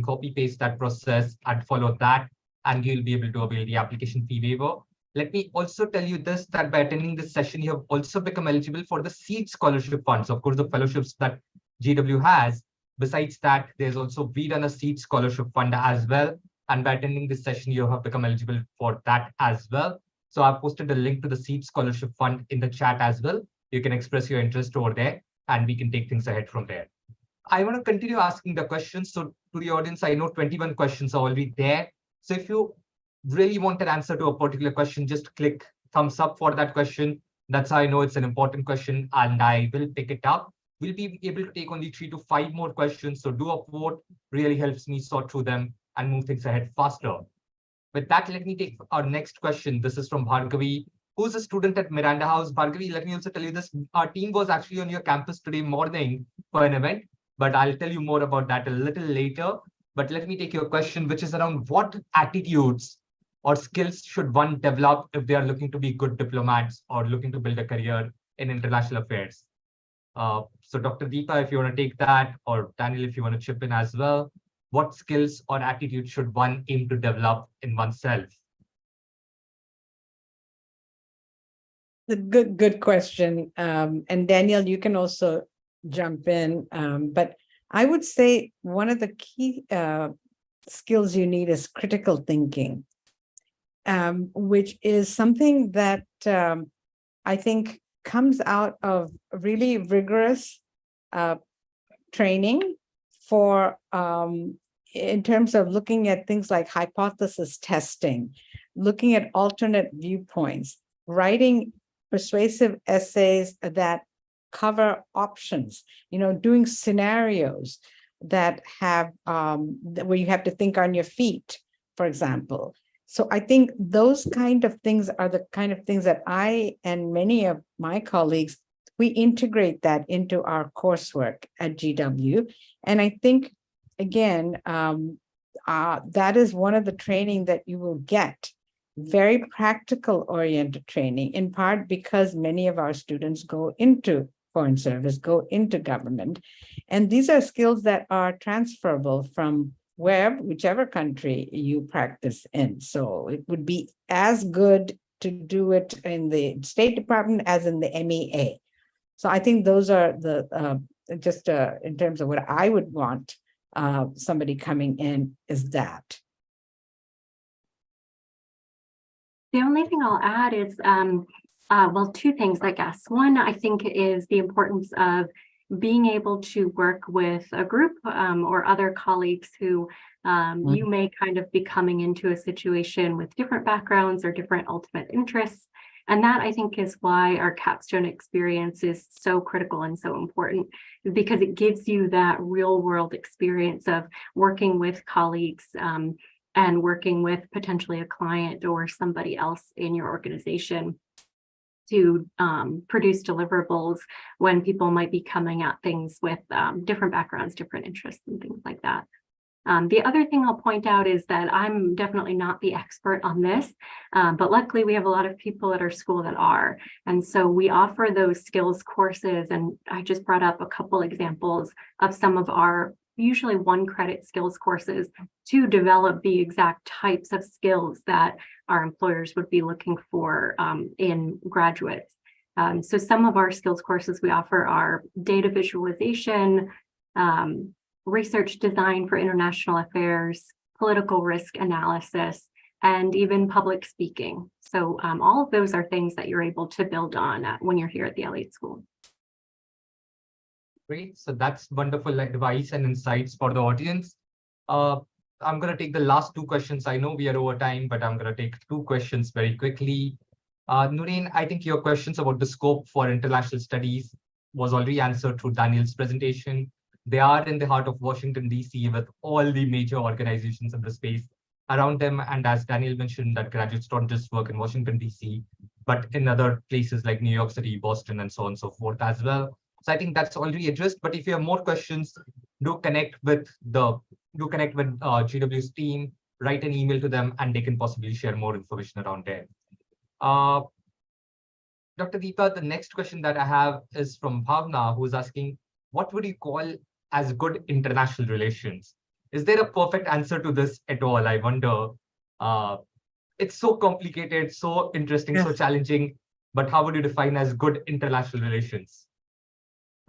copy paste that process and follow that, and you'll be able to avail the application fee waiver. Let me also tell you this, that by attending this session, you have also become eligible for the seed scholarship funds. Of course, the fellowships that GW has. Besides that, there's also we run a seed scholarship fund as well. And by attending this session, you have become eligible for that as well. So I've posted a link to the seed scholarship fund in the chat as well. You can express your interest over there, and we can take things ahead from there. I want to continue asking the questions. So to the audience, I know 21 questions are already there. So if you really want an answer to a particular question, just click thumbs up for that question. That's how I know it's an important question, and I will pick it up. We'll be able to take only 3 to 5 more questions. So do a vote, really helps me sort through them and move things ahead faster. With that, let me take our next question. This is from Bhargavi, who's a student at Miranda House. Bhargavi, let me also tell you this. Our team was actually on your campus today morning for an event, but I'll tell you more about that a little later. But let me take your question, which is around what attitudes or skills should one develop if they are looking to be good diplomats or looking to build a career in international affairs. So Dr. Deepa, if you want to take that, or Daniel, if you want to chip in as well, what skills or attitudes should one aim to develop in oneself? Good question. And Daniel, you can also jump in. But I would say one of the key skills you need is critical thinking, which is something that I think comes out of really rigorous training for in terms of looking at things like hypothesis testing, looking at alternate viewpoints, writing persuasive essays that cover options, doing scenarios that have where you have to think on your feet, for example. So I think those kind of things are the kind of things that I and many of my colleagues, we integrate that into our coursework at GW. And I think, again, that is one of the training that you will get, very practical oriented training, in part because many of our students go into foreign service, go into government. And these are skills that are transferable from whichever country you practice in. So it would be as good to do it in the State Department as in the MEA. So I think those are the, just in terms of what I would want somebody coming in is that. The only thing I'll add is, well, two things, I guess. One, I think, is the importance of being able to work with a group or other colleagues who you may kind of be coming into a situation with different backgrounds or different ultimate interests. And that, I think, is why our capstone experience is so critical and so important, because it gives you that real world experience of working with colleagues and working with potentially a client or somebody else in your organization to produce deliverables when people might be coming at things with different backgrounds, different interests, and things like that. The other thing I'll point out is that I'm definitely not the expert on this, but luckily we have a lot of people at our school that are. And so we offer those skills courses, and I just brought up a couple examples of some of our usually 1-credit skills courses to develop the exact types of skills that our employers would be looking for in graduates. So some of our skills courses we offer are data visualization, research design for international affairs, political risk analysis, and even public speaking. So all of those are things that you're able to build on when you're here at the Elliott School. Great. So that's wonderful advice and insights for the audience. I'm going to take the last 2 questions. I know we are over time, but I'm going to take 2 questions very quickly. Noreen, I think your questions about the scope for international studies was already answered through Daniel's presentation. They are in the heart of Washington, D.C., with all the major organizations in the space around them. And as Daniel mentioned, that graduates don't just work in Washington, D.C., but in other places like New York City, Boston, and so on and so forth as well. So I think that's already addressed. But if you have more questions, do connect with GW's team, write an email to them, and they can possibly share more information around there. Dr. Deepa, the next question that I have is from Bhavna, who is asking, what would you call as good international relations? Is there a perfect answer to this at all? I wonder. It's so complicated, so interesting, so challenging, but how would you define as good international relations?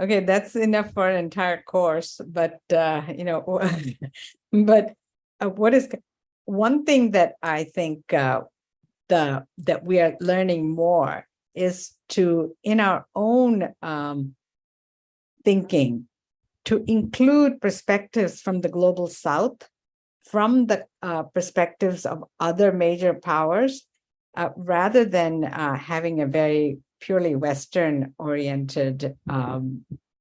Okay, that's enough for an entire course, but what is one thing that I think that we are learning more is to, in our own thinking, to include perspectives from the global South, from the perspectives of other major powers, rather than having a very purely Western-oriented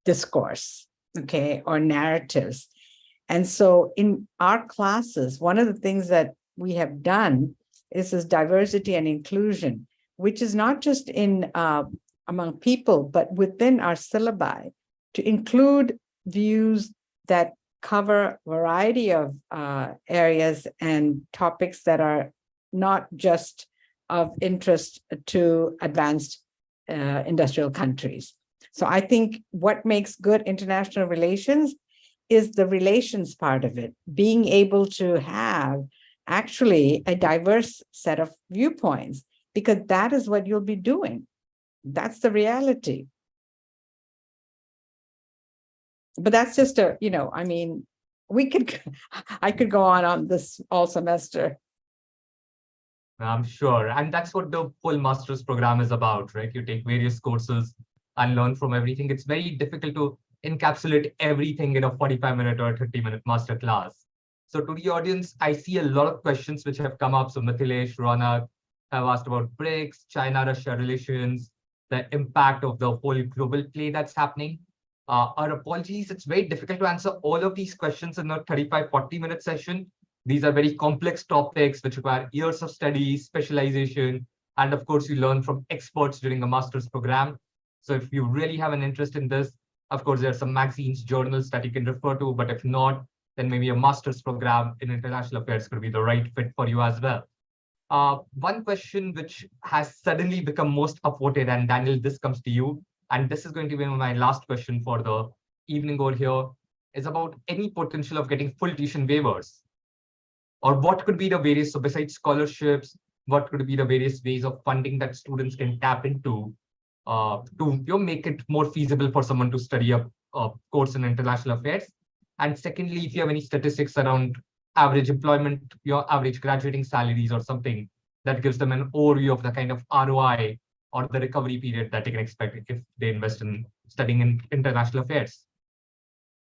discourse, okay, or narratives. And so in our classes, one of the things that we have done is this diversity and inclusion, which is not just in among people, but within our syllabi, to include views that cover a variety of areas and topics that are not just of interest to advanced industrial countries. So I think what makes good international relations is the relations part of it, being able to have actually a diverse set of viewpoints, because that is what you'll be doing. That's the reality. But that's just I mean, I could go on this all semester. I'm sure. And that's what the full master's program is about, right? You take various courses and learn from everything. It's very difficult to encapsulate everything in a 45-minute or 30-minute masterclass. So to the audience, I see a lot of questions which have come up. So Mithilesh, Ronak have asked about BRICS, China-Russia relations, the impact of the whole global play that's happening. Our apologies, it's very difficult to answer all of these questions in a 35, 40-minute session. These are very complex topics which require years of study, specialization, and of course, you learn from experts during a master's program. So if you really have an interest in this, of course, there are some magazines, journals that you can refer to, but if not, then maybe a master's program in international affairs could be the right fit for you as well. One question which has suddenly become most upvoted, and Daniel, this comes to you, and this is going to be my last question for the evening over here, is about any potential of getting full tuition waivers. Or what could be the various, so besides scholarships, what could be the various ways of funding that students can tap into to make it more feasible for someone to study a course in international affairs? And secondly, if you have any statistics around average employment, your average graduating salaries or something that gives them an overview of the kind of ROI or the recovery period that they can expect if they invest in studying in international affairs.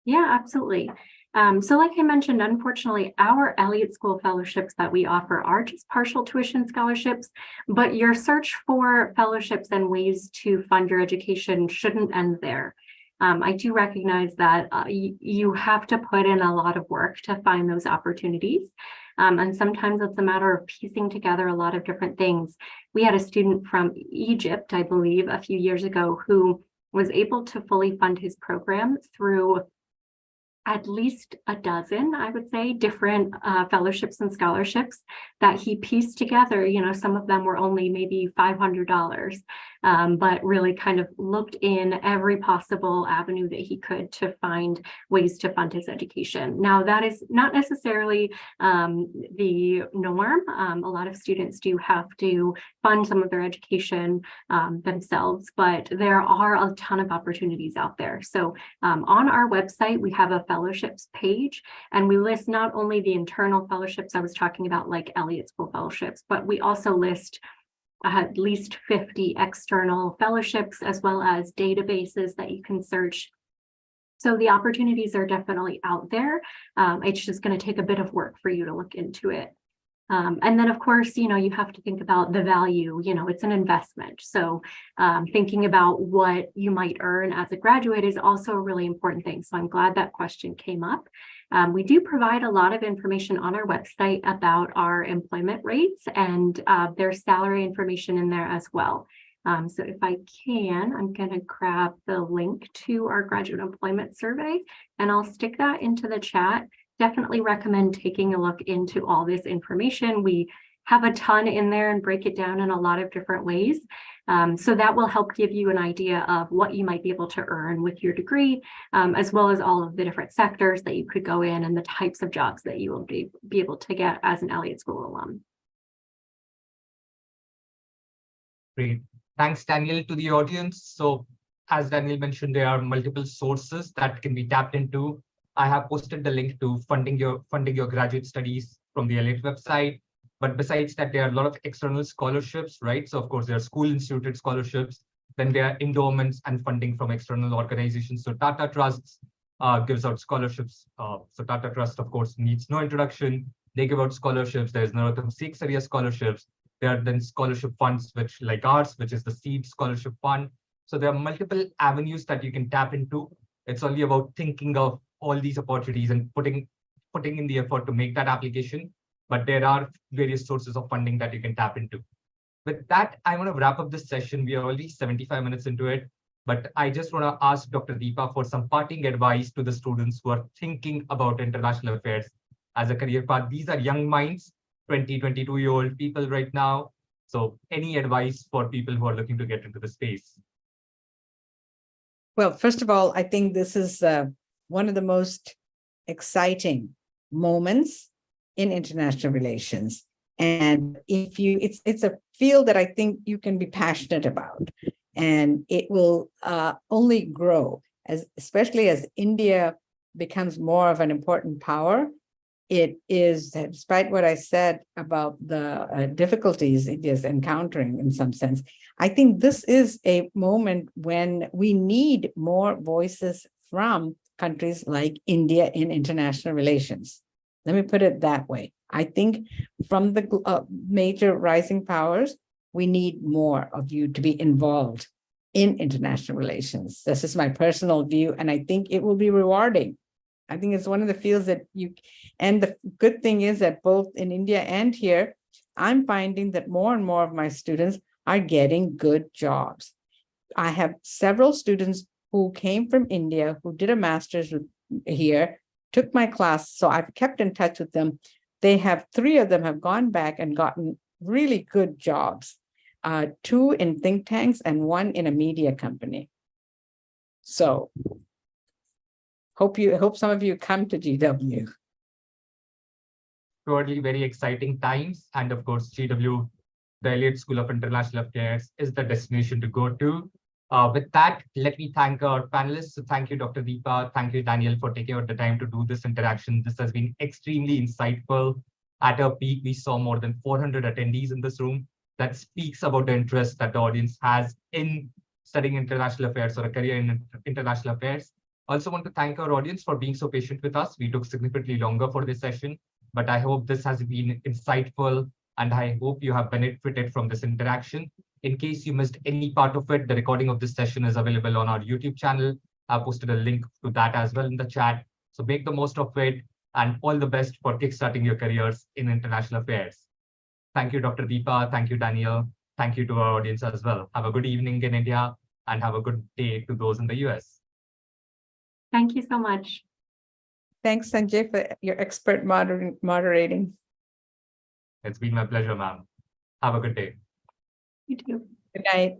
Yeah, absolutely. So like I mentioned, unfortunately, our Elliott School fellowships that we offer are just partial tuition scholarships, but your search for fellowships and ways to fund your education shouldn't end there. I do recognize that you have to put in a lot of work to find those opportunities. And sometimes it's a matter of piecing together a lot of different things. We had a student from Egypt, I believe, a few years ago who was able to fully fund his program through at least a dozen, I would say, different fellowships and scholarships that he pieced together. You know, some of them were only maybe $500, but really kind of looked in every possible avenue that he could to find ways to fund his education. Now, that is not necessarily the norm. A lot of students do have to fund some of their education themselves, but there are a ton of opportunities out there. So on our website, we have a fellowships page, and we list not only the internal fellowships I was talking about, like Elliott School fellowships, but we also list at least 50 external fellowships, as well as databases that you can search. So the opportunities are definitely out there. It's just going to take a bit of work for you to look into it. And then, of course, you know, you have to think about the value, you know, it's an investment. So thinking about what you might earn as a graduate is also a really important thing. So I'm glad that question came up. We do provide a lot of information on our website about our employment rates, and there's salary information in there as well. So if I can, I'm going to grab the link to our graduate employment survey, and I'll stick that into the chat. Definitely recommend taking a look into all this information. We have a ton in there and break it down in a lot of different ways. So that will help give you an idea of what you might be able to earn with your degree, as well as all of the different sectors that you could go in and the types of jobs that you will be able to get as an Elliott School alum. Great. Thanks, Daniel, to the audience. So as Daniel mentioned, there are multiple sources that can be tapped into. I have posted the link to funding your graduate studies from the Elliott website. But besides that, there are a lot of external scholarships, right? So of course, there are school-instituted scholarships. Then there are endowments and funding from external organizations. So Tata Trusts gives out scholarships. So Tata Trust, of course, needs no introduction. They give out scholarships. There's Narottam Sekhsaria scholarships. There are then scholarship funds, which like ours, which is the Seed Scholarship Fund. So there are multiple avenues that you can tap into. It's only about thinking of all these opportunities and putting in the effort to make that application. But there are various sources of funding that you can tap into. With that, I want to wrap up this session. We are already 75 minutes into it, but I just want to ask Dr. Deepa for some parting advice to the students who are thinking about international affairs as a career path. These are young minds, 20, 22-year-old people right now. So any advice for people who are looking to get into the space? Well, first of all, I think this is one of the most exciting moments in international relations. And it's a field that I think you can be passionate about, and it will only grow, especially as India becomes more of an important power. It is, despite what I said about the difficulties India is encountering in some sense, I think this is a moment when we need more voices from countries like India in international relations. Let me put it that way. I think from the major rising powers, we need more of you to be involved in international relations. This is my personal view, and I think it will be rewarding. I think it's one of the fields that and the good thing is that both in India and here, I'm finding that more and more of my students are getting good jobs. I have several students who came from India, who did a master's here, took my class, so I've kept in touch with them. They have, 3 of them have gone back and gotten really good jobs, 2 in think tanks and 1 in a media company. So hope some of you come to GW. Surely very exciting times. And of course, GW, the Elliott School of International Affairs, is the destination to go to. With that, let me thank our panelists. So thank you, Dr. Deepa. Thank you, Daniel, for taking out the time to do this interaction. This has been extremely insightful. At our peak, we saw more than 400 attendees in this room. That speaks about the interest that the audience has in studying international affairs or a career in international affairs. I also want to thank our audience for being so patient with us. We took significantly longer for this session, but I hope this has been insightful, and I hope you have benefited from this interaction. In case you missed any part of it, the recording of this session is available on our YouTube channel. I posted a link to that as well in the chat. So make the most of it, and all the best for kickstarting your careers in international affairs. Thank you, Dr. Deepa. Thank you, Daniel. Thank you to our audience as well. Have a good evening in India, and have a good day to those in the US. Thank you so much. Thanks, Sanjay, for your expert moderating. It's been my pleasure, ma'am. Have a good day. You too. Good night.